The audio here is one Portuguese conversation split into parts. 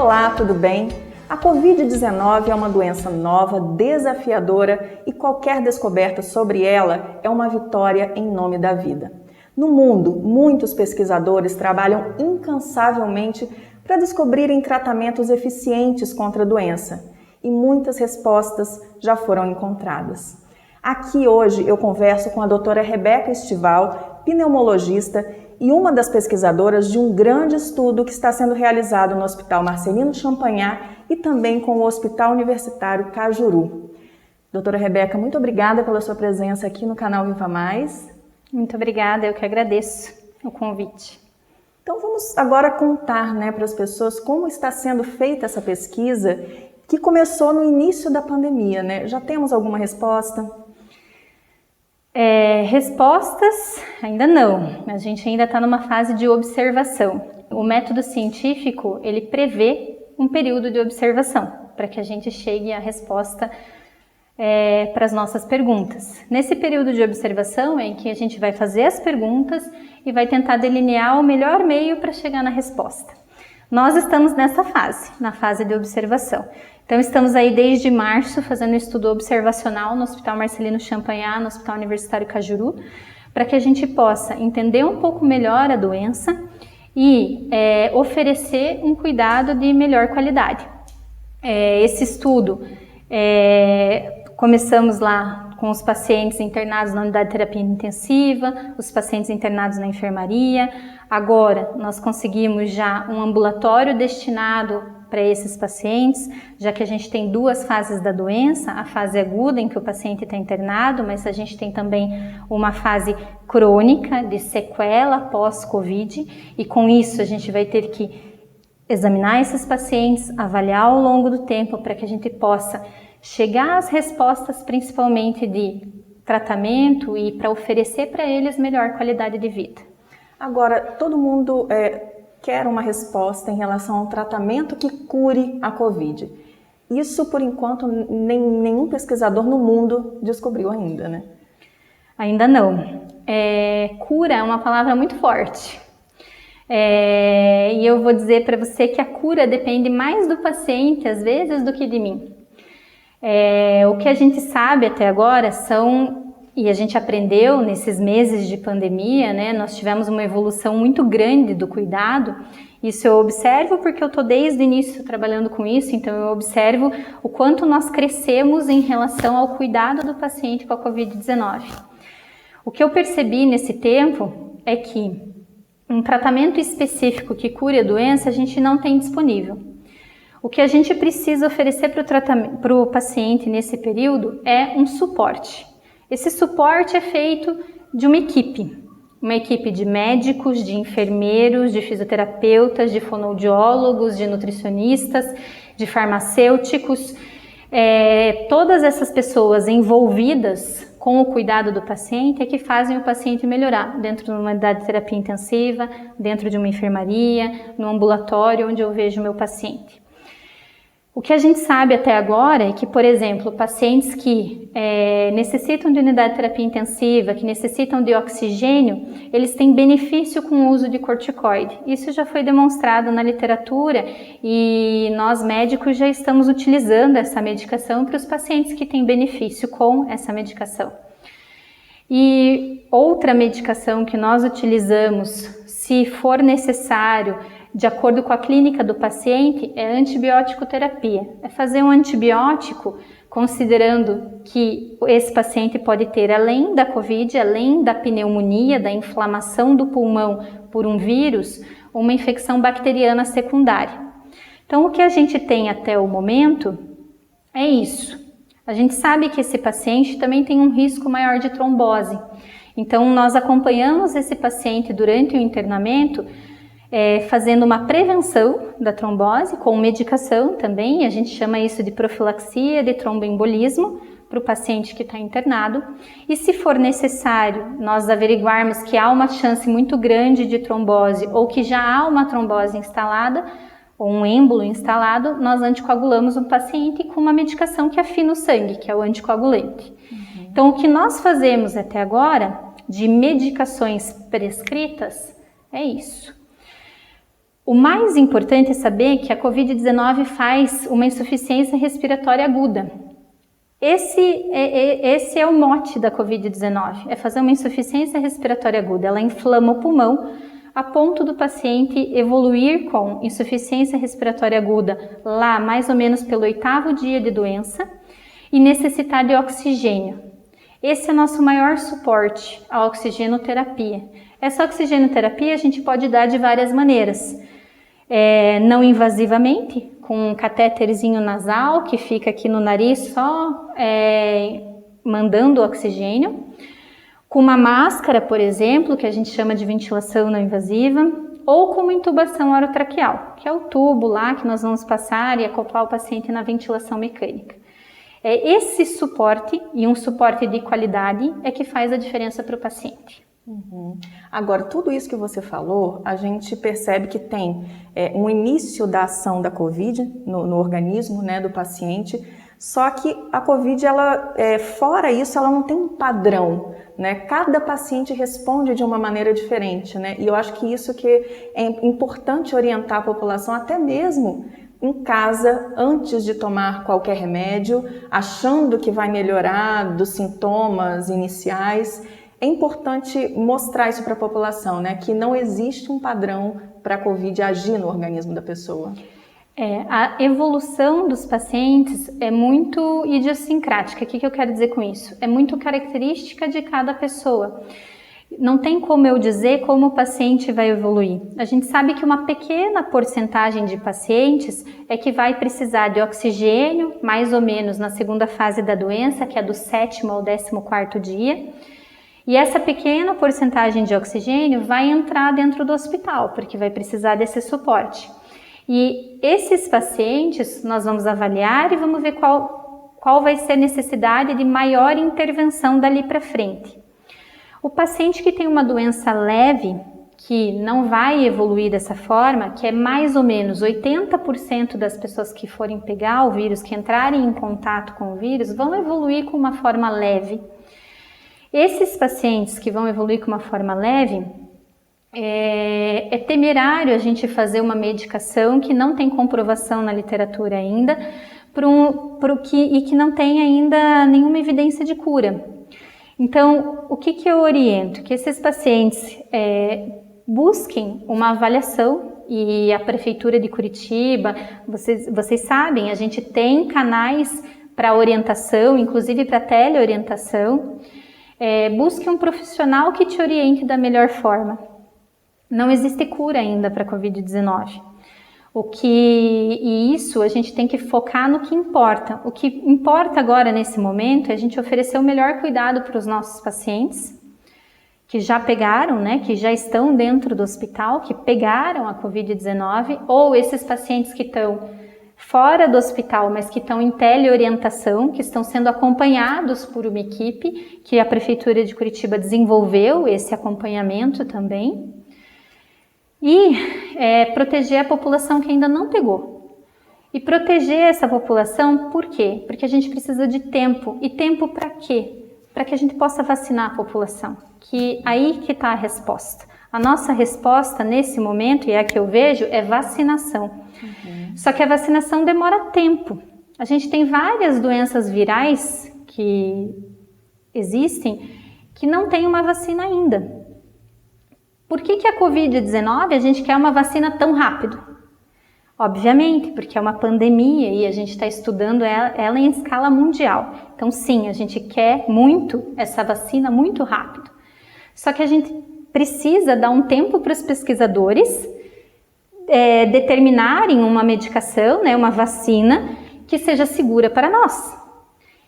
Olá, tudo bem? A Covid-19 é uma doença nova, desafiadora e qualquer descoberta sobre ela é uma vitória em nome da vida. No mundo, muitos pesquisadores trabalham incansavelmente para descobrirem tratamentos eficientes contra a doença e muitas respostas já foram encontradas. Aqui hoje eu converso com a doutora Rebeca Estival, pneumologista e uma das pesquisadoras de um grande estudo que está sendo realizado no Hospital Marcelino Champagnat e também com o Hospital Universitário Cajuru. Doutora Rebeca, muito obrigada pela sua presença aqui no canal Viva Mais. Muito obrigada, eu que agradeço o convite. Então vamos agora contar, para as pessoas como está sendo feita essa pesquisa que começou no início da pandemia, Já temos alguma resposta? Respostas ainda não, a gente ainda está numa fase de observação. O método científico, ele prevê um período de observação para que a gente chegue à resposta para as nossas perguntas. Nesse período de observação é em que a gente vai fazer as perguntas e vai tentar delinear o melhor meio para chegar na resposta. Nós estamos nessa fase, na fase de observação. Então estamos aí desde março fazendo um estudo observacional no Hospital Marcelino Champagnat, no Hospital Universitário Cajuru, para que a gente possa entender um pouco melhor a doença e oferecer um cuidado de melhor qualidade. Esse estudo, começamos lá com os pacientes internados na unidade de terapia intensiva, os pacientes internados na enfermaria. Agora nós conseguimos já um ambulatório destinado para esses pacientes, já que a gente tem duas fases da doença, a fase aguda em que o paciente está internado, mas a gente tem também uma fase crônica de sequela pós-Covid, e com isso a gente vai ter que examinar esses pacientes, avaliar ao longo do tempo para que a gente possa chegar às respostas principalmente de tratamento e para oferecer para eles melhor qualidade de vida. Agora, todo mundo quer uma resposta em relação ao tratamento que cure a Covid. Isso, por enquanto, nenhum pesquisador no mundo descobriu ainda, Ainda não. Cura é uma palavra muito forte. E eu vou dizer para você que a cura depende mais do paciente, às vezes, do que de mim. O que a gente sabe até agora e a gente aprendeu nesses meses de pandemia, nós tivemos uma evolução muito grande do cuidado. Isso eu observo porque eu estou desde o início trabalhando com isso, então eu observo o quanto nós crescemos em relação ao cuidado do paciente com a Covid-19. O que eu percebi nesse tempo é que um tratamento específico que cure a doença a gente não tem disponível. O que a gente precisa oferecer para o paciente nesse período é um suporte. Esse suporte é feito de uma equipe de médicos, de enfermeiros, de fisioterapeutas, de fonoaudiólogos, de nutricionistas, de farmacêuticos. Todas essas pessoas envolvidas com o cuidado do paciente é que fazem o paciente melhorar dentro de uma unidade de terapia intensiva, dentro de uma enfermaria, no ambulatório onde eu vejo o meu paciente. O que a gente sabe até agora é que, por exemplo, pacientes que necessitam de unidade de terapia intensiva, que necessitam de oxigênio, eles têm benefício com o uso de corticoide. Isso já foi demonstrado na literatura e nós médicos já estamos utilizando essa medicação para os pacientes que têm benefício com essa medicação. E outra medicação que nós utilizamos, se for necessário, de acordo com a clínica do paciente, é antibiótico terapia. É fazer um antibiótico considerando que esse paciente pode ter, além da Covid, além da pneumonia, da inflamação do pulmão por um vírus, uma infecção bacteriana secundária. Então, o que a gente tem até o momento é isso. A gente sabe que esse paciente também tem um risco maior de trombose. Então, nós acompanhamos esse paciente durante o internamento, fazendo uma prevenção da trombose com medicação também, a gente chama isso de profilaxia de tromboembolismo para o paciente que está internado, e se for necessário nós averiguarmos que há uma chance muito grande de trombose ou que já há uma trombose instalada ou um êmbolo instalado, nós anticoagulamos o paciente com uma medicação que afina o sangue, que é o anticoagulante. Então o que nós fazemos até agora de medicações prescritas é isso. O mais importante é saber que a Covid-19 faz uma insuficiência respiratória aguda. Esse é o mote da Covid-19, é fazer uma insuficiência respiratória aguda. Ela inflama o pulmão a ponto do paciente evoluir com insuficiência respiratória aguda lá mais ou menos pelo 8º dia de doença e necessitar de oxigênio. Esse é o nosso maior suporte, a oxigenoterapia. Essa oxigenoterapia a gente pode dar de várias maneiras. Não invasivamente, com um catéterzinho nasal que fica aqui no nariz só mandando oxigênio, com uma máscara, por exemplo, que a gente chama de ventilação não invasiva, ou com uma intubação orotraqueal, que é o tubo lá que nós vamos passar e acoplar o paciente na ventilação mecânica. Esse suporte, e um suporte de qualidade, é que faz a diferença para o paciente. Uhum. Agora, tudo isso que você falou, a gente percebe que tem um início da ação da Covid no organismo, né, do paciente, só que a Covid, ela, fora isso, ela não tem um padrão, né? Cada paciente responde de uma maneira diferente, né? E eu acho que isso que é importante orientar a população, até mesmo em casa, antes de tomar qualquer remédio, achando que vai melhorar dos sintomas iniciais. É importante mostrar isso para a população, né? Que não existe um padrão para a Covid agir no organismo da pessoa. A evolução dos pacientes é muito idiosincrática. O que eu quero dizer com isso? É muito característica de cada pessoa. Não tem como eu dizer como o paciente vai evoluir. A gente sabe que uma pequena porcentagem de pacientes é que vai precisar de oxigênio, mais ou menos na segunda fase da doença, que é do 7º ao 14º dia. E essa pequena porcentagem de oxigênio vai entrar dentro do hospital, porque vai precisar desse suporte. E esses pacientes nós vamos avaliar e vamos ver qual vai ser a necessidade de maior intervenção dali para frente. O paciente que tem uma doença leve, que não vai evoluir dessa forma, que é mais ou menos 80% das pessoas que forem pegar o vírus, que entrarem em contato com o vírus, vão evoluir com uma forma leve. Esses pacientes que vão evoluir com uma forma leve, é temerário a gente fazer uma medicação que não tem comprovação na literatura ainda e que não tem ainda nenhuma evidência de cura. Então, o que eu oriento? Que esses pacientes busquem uma avaliação, e a Prefeitura de Curitiba, vocês sabem, a gente tem canais para orientação, inclusive para teleorientação. Busque um profissional que te oriente da melhor forma. Não existe cura ainda para a Covid-19. E isso a gente tem que focar no que importa. O que importa agora nesse momento é a gente oferecer o melhor cuidado para os nossos pacientes que já pegaram, né, que já estão dentro do hospital, que pegaram a Covid-19, ou esses pacientes que estão fora do hospital, mas que estão em teleorientação, que estão sendo acompanhados por uma equipe que a Prefeitura de Curitiba desenvolveu esse acompanhamento também. E proteger a população que ainda não pegou. E proteger essa população por quê? Porque a gente precisa de tempo. E tempo para quê? Para que a gente possa vacinar a população. Aí que está a resposta. A nossa resposta nesse momento, e é a que eu vejo, é vacinação. Uhum. Só que a vacinação demora tempo. A gente tem várias doenças virais que existem que não tem uma vacina ainda. Por que a Covid-19 a gente quer uma vacina tão rápido? Obviamente, porque é uma pandemia e a gente está estudando ela em escala mundial. Então sim, a gente quer muito essa vacina muito rápido. Só que a gente precisa dar um tempo para os pesquisadores determinarem uma medicação, né, uma vacina que seja segura para nós.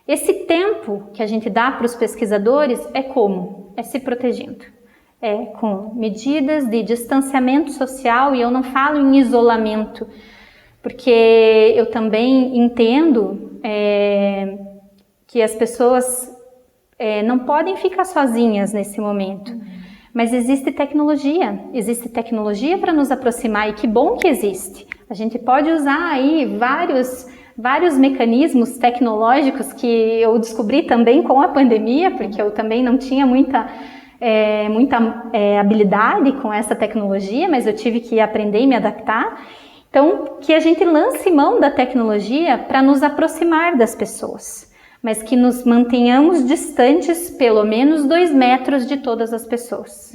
Esse tempo que a gente dá para os pesquisadores é como? É se protegendo. Com medidas de distanciamento social, e eu não falo em isolamento, porque eu também entendo que as pessoas não podem ficar sozinhas nesse momento, mas existe tecnologia para nos aproximar, e que bom que existe. A gente pode usar aí vários mecanismos tecnológicos que eu descobri também com a pandemia, porque eu também não tinha muita muita habilidade com essa tecnologia, mas eu tive que aprender e me adaptar. Então, que a gente lance mão da tecnologia para nos aproximar das pessoas, mas que nos mantenhamos distantes pelo menos 2 metros de todas as pessoas.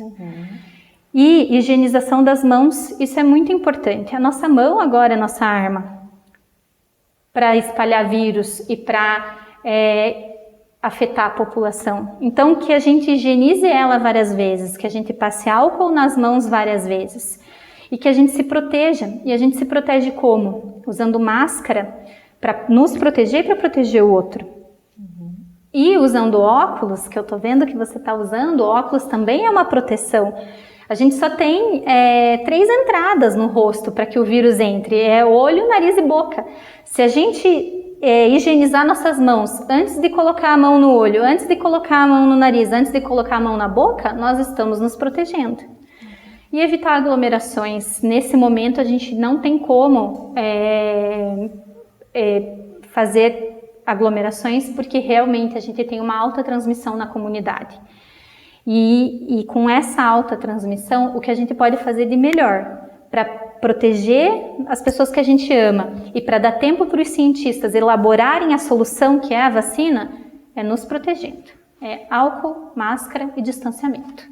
E higienização das mãos, isso é muito importante. A nossa mão agora é nossa arma para espalhar vírus e para afetar a população. Então, que a gente higienize ela várias vezes, que a gente passe álcool nas mãos várias vezes e que a gente se proteja. E a gente se protege como? Usando máscara para nos proteger e para proteger o outro. E usando óculos, que eu tô vendo que você está usando, óculos também é uma proteção. A gente só tem 3 entradas no rosto para que o vírus entre, olho, nariz e boca. Se a gente higienizar nossas mãos antes de colocar a mão no olho, antes de colocar a mão no nariz, antes de colocar a mão na boca, nós estamos nos protegendo. E evitar aglomerações. Nesse momento a gente não tem como fazer aglomerações porque realmente a gente tem uma alta transmissão na comunidade. E com essa alta transmissão, o que a gente pode fazer de melhor para proteger as pessoas que a gente ama e para dar tempo para os cientistas elaborarem a solução que é a vacina, é nos protegendo. É álcool, máscara e distanciamento.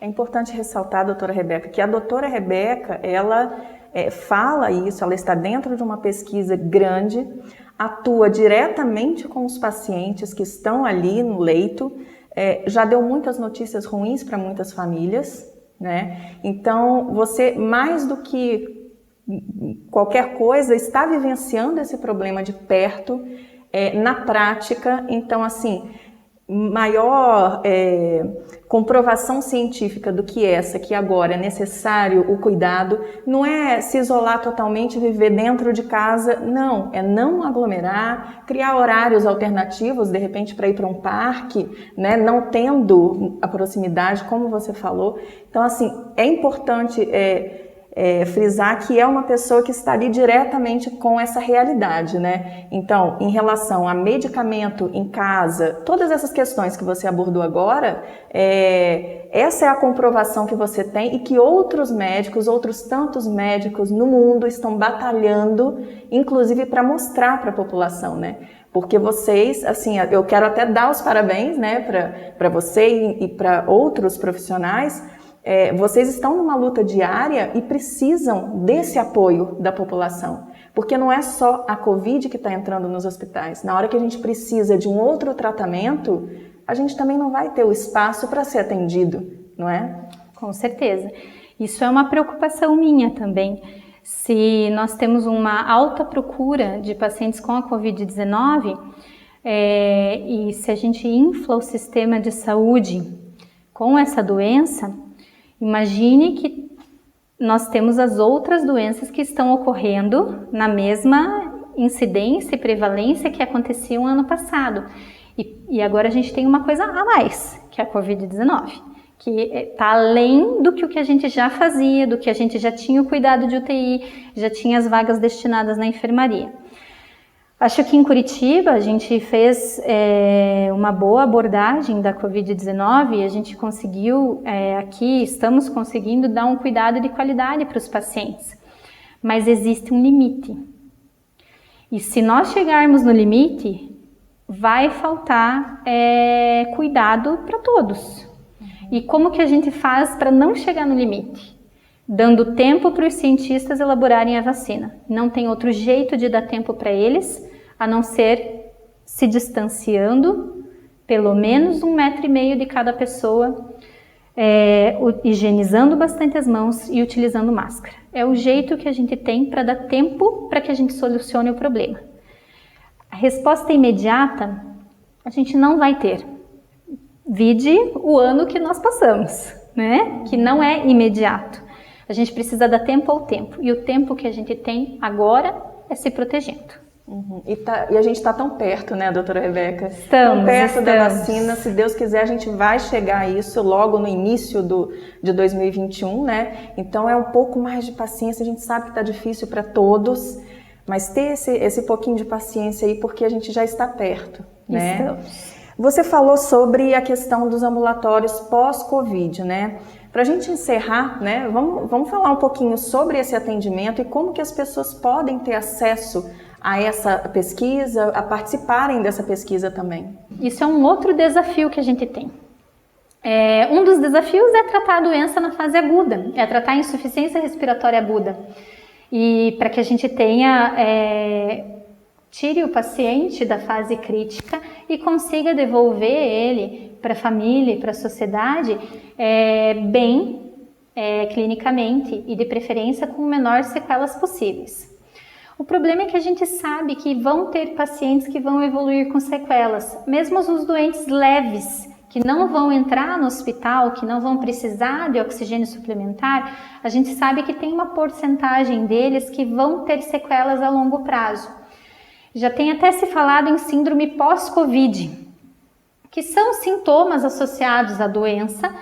É importante ressaltar, doutora Rebeca, que a doutora Rebeca, ela fala isso, ela está dentro de uma pesquisa grande, atua diretamente com os pacientes que estão ali no leito, já deu muitas notícias ruins para muitas famílias, né? Então, você, mais do que qualquer coisa, está vivenciando esse problema de perto, na prática. Então, assim, maior comprovação científica do que essa, que agora é necessário o cuidado, não é se isolar totalmente, viver dentro de casa, não, é não aglomerar, criar horários alternativos, de repente para ir para um parque, né, não tendo a proximidade, como você falou. Então, assim, é importante frisar que é uma pessoa que está ali diretamente com essa realidade, né? Então, em relação a medicamento em casa, todas essas questões que você abordou agora, essa é a comprovação que você tem e que outros médicos, outros tantos médicos no mundo estão batalhando, inclusive para mostrar para a população, né? Porque vocês, assim, eu quero até dar os parabéns, né, para você e para outros profissionais. Vocês estão numa luta diária e precisam desse apoio da população, porque não é só a Covid que está entrando nos hospitais. Na hora que a gente precisa de um outro tratamento, a gente também não vai ter o espaço para ser atendido, não é? Com certeza. Isso é uma preocupação minha também. Se nós temos uma alta procura de pacientes com a Covid-19 e se a gente infla o sistema de saúde com essa doença, imagine que nós temos as outras doenças que estão ocorrendo na mesma incidência e prevalência que aconteciam ano passado. E agora a gente tem uma coisa a mais, que é a Covid-19, que está além do que a gente já fazia, do que a gente já tinha o cuidado de UTI, já tinha as vagas destinadas na enfermaria. Acho que em Curitiba a gente fez uma boa abordagem da Covid-19 e a gente conseguiu, aqui estamos conseguindo dar um cuidado de qualidade para os pacientes. Mas existe um limite. E se nós chegarmos no limite, vai faltar cuidado para todos. E como que a gente faz para não chegar no limite? Dando tempo para os cientistas elaborarem a vacina. Não tem outro jeito de dar tempo para eles, a não ser se distanciando pelo menos 1,5 metro de cada pessoa, higienizando bastante as mãos e utilizando máscara. É o jeito que a gente tem para dar tempo para que a gente solucione o problema. A resposta imediata a gente não vai ter. Vide o ano que nós passamos, né? Que não é imediato. A gente precisa dar tempo ao tempo. E o tempo que a gente tem agora é se protegendo. E a gente está tão perto, né, doutora Rebeca? Estamos tão perto da vacina. Se Deus quiser, a gente vai chegar a isso logo no início de 2021, né? Então é um pouco mais de paciência. A gente sabe que está difícil para todos, mas ter esse pouquinho de paciência aí, porque a gente já está perto, né? Estamos. Você falou sobre a questão dos ambulatórios pós-Covid, né? Para a gente encerrar, né, vamos falar um pouquinho sobre esse atendimento e como que as pessoas podem ter acesso a essa pesquisa, a participarem dessa pesquisa também. Isso é um outro desafio que a gente tem. Um dos desafios é tratar a doença na fase aguda, é tratar a insuficiência respiratória aguda. E para que a gente tire o paciente da fase crítica e consiga devolver ele para a família e para a sociedade bem clinicamente e de preferência com menores sequelas possíveis. O problema é que a gente sabe que vão ter pacientes que vão evoluir com sequelas, mesmo os doentes leves, que não vão entrar no hospital, que não vão precisar de oxigênio suplementar, a gente sabe que tem uma porcentagem deles que vão ter sequelas a longo prazo. Já tem até se falado em síndrome pós-Covid, que são sintomas associados à doença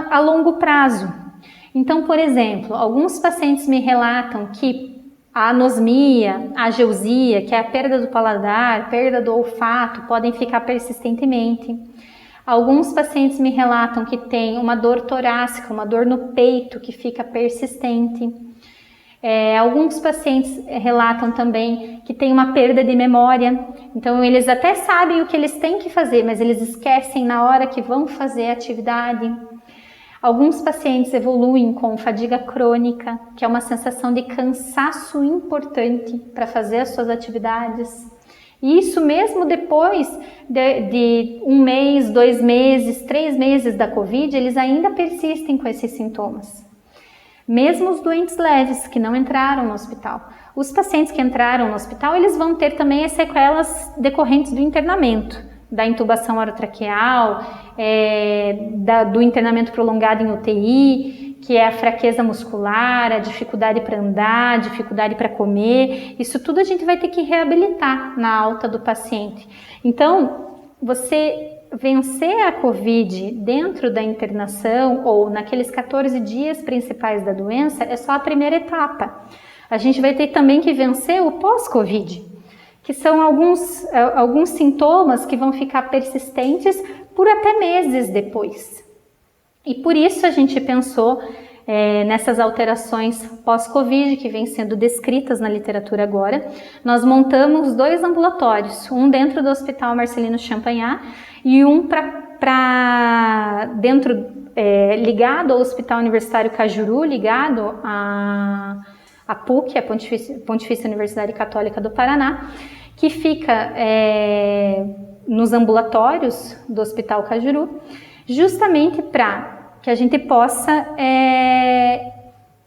a longo prazo. Então, por exemplo, alguns pacientes me relatam que a anosmia, a ageusia, que é a perda do paladar, perda do olfato, podem ficar persistentemente. Alguns pacientes me relatam que tem uma dor torácica, uma dor no peito que fica persistente. Alguns pacientes relatam também que tem uma perda de memória, então eles até sabem o que eles têm que fazer, mas eles esquecem na hora que vão fazer a atividade. Alguns pacientes evoluem com fadiga crônica, que é uma sensação de cansaço importante para fazer as suas atividades. E isso mesmo depois de 1 mês, 2 meses, 3 meses da Covid, eles ainda persistem com esses sintomas. Mesmo os doentes leves que não entraram no hospital. Os pacientes que entraram no hospital, eles vão ter também as sequelas decorrentes do internamento, da intubação orotraqueal, do internamento prolongado em UTI, que é a fraqueza muscular, a dificuldade para andar, dificuldade para comer. Isso tudo a gente vai ter que reabilitar na alta do paciente. Então, você vencer a Covid dentro da internação ou naqueles 14 dias principais da doença é só a primeira etapa. A gente vai ter também que vencer o pós-Covid, que são alguns sintomas que vão ficar persistentes por até meses depois. E por isso a gente pensou nessas alterações pós-Covid que vêm sendo descritas na literatura agora. Nós montamos 2 ambulatórios, um dentro do Hospital Marcelino Champagnat e um ligado ao Hospital Universitário Cajuru, ligado a PUC, a Pontifícia Universidade Católica do Paraná, que fica nos ambulatórios do Hospital Cajuru, justamente para que a gente possa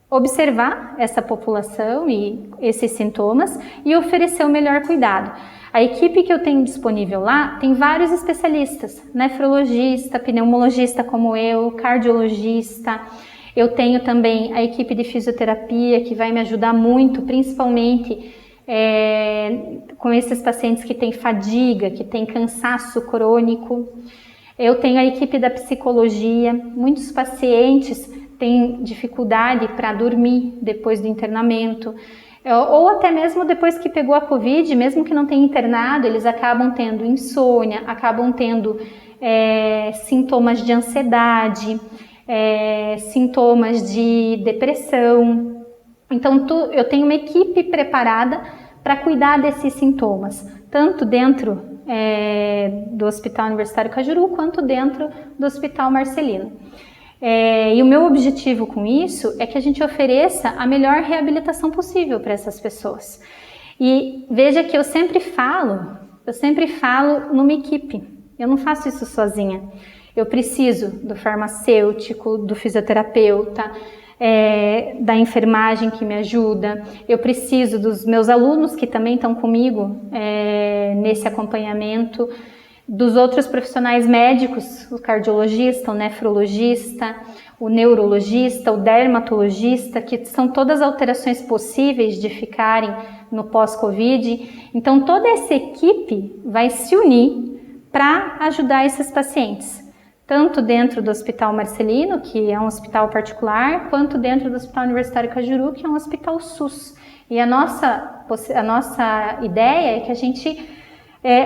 observar essa população e esses sintomas e oferecer o melhor cuidado. A equipe que eu tenho disponível lá tem vários especialistas, nefrologista, pneumologista como eu, cardiologista. Eu tenho também a equipe de fisioterapia que vai me ajudar muito, principalmente com esses pacientes que têm fadiga, que têm cansaço crônico. Eu tenho a equipe da psicologia, muitos pacientes têm dificuldade para dormir depois do internamento, ou até mesmo depois que pegou a Covid, mesmo que não tenha internado, eles acabam tendo insônia, acabam tendo sintomas de ansiedade, sintomas de depressão. Então, eu tenho uma equipe preparada para cuidar desses sintomas, tanto dentro do Hospital Universitário Cajuru, quanto dentro do Hospital Marcelino. E o meu objetivo com isso é que a gente ofereça a melhor reabilitação possível para essas pessoas. E veja que eu sempre falo numa equipe, eu não faço isso sozinha. Eu preciso do farmacêutico, do fisioterapeuta, da enfermagem que me ajuda, eu preciso dos meus alunos que também estão comigo nesse acompanhamento, dos outros profissionais médicos, o cardiologista, o nefrologista, o neurologista, o dermatologista, que são todas alterações possíveis de ficarem no pós-Covid. Então toda essa equipe vai se unir para ajudar esses pacientes, tanto dentro do Hospital Marcelino, que é um hospital particular, quanto dentro do Hospital Universitário Cajuru, que é um hospital SUS. E a nossa ideia é que a gente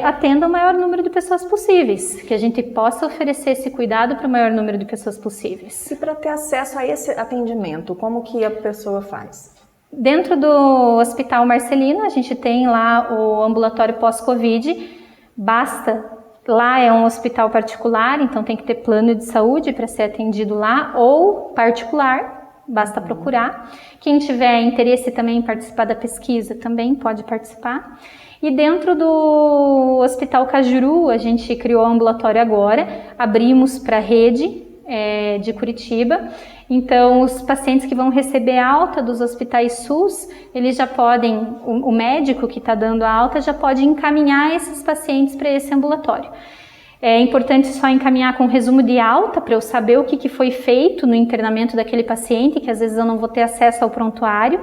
atenda o maior número de pessoas possíveis, que a gente possa oferecer esse cuidado para o maior número de pessoas possíveis. E para ter acesso a esse atendimento, como que a pessoa faz? Dentro do Hospital Marcelino, a gente tem lá o ambulatório pós-Covid, lá é um hospital particular, então tem que ter plano de saúde para ser atendido lá, ou particular, basta procurar. Quem tiver interesse também em participar da pesquisa também pode participar. E dentro do Hospital Cajuru, a gente criou o ambulatório agora, abrimos para a rede de Curitiba. Então, os pacientes que vão receber alta dos hospitais SUS, eles já podem, o médico que está dando a alta já pode encaminhar esses pacientes para esse ambulatório. É importante só encaminhar com resumo de alta, para eu saber o que foi feito no internamento daquele paciente, que às vezes eu não vou ter acesso ao prontuário,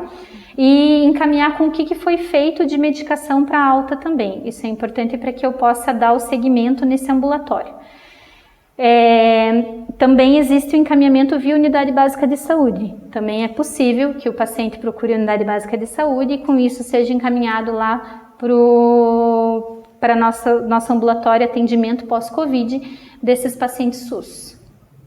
e encaminhar com o que foi feito de medicação para alta também. Isso é importante para que eu possa dar o segmento nesse ambulatório. Também existe o encaminhamento via unidade básica de saúde. Também é possível que o paciente procure a unidade básica de saúde e com isso seja encaminhado lá para nosso ambulatório atendimento pós-Covid desses pacientes SUS.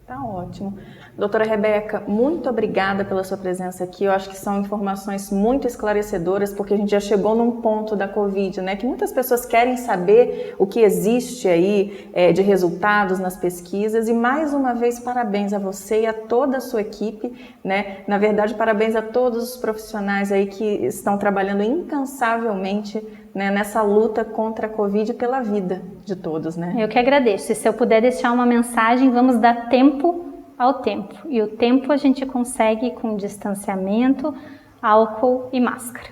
Tá ótimo. Doutora Rebeca, muito obrigada pela sua presença aqui. Eu acho que são informações muito esclarecedoras, porque a gente já chegou num ponto da Covid, né? Que muitas pessoas querem saber o que existe aí de resultados nas pesquisas. E mais uma vez, parabéns a você e a toda a sua equipe, né? Na verdade, parabéns a todos os profissionais aí que estão trabalhando incansavelmente, né, nessa luta contra a Covid pela vida de todos, né? Eu que agradeço. E se eu puder deixar uma mensagem, vamos dar tempo ao tempo. E o tempo a gente consegue com distanciamento, álcool e máscara.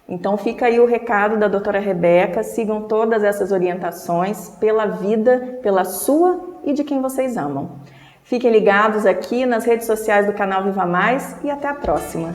Então fica aí o recado da doutora Rebeca, sigam todas essas orientações pela vida, pela sua e de quem vocês amam. Fiquem ligados aqui nas redes sociais do canal Viva Mais e até a próxima!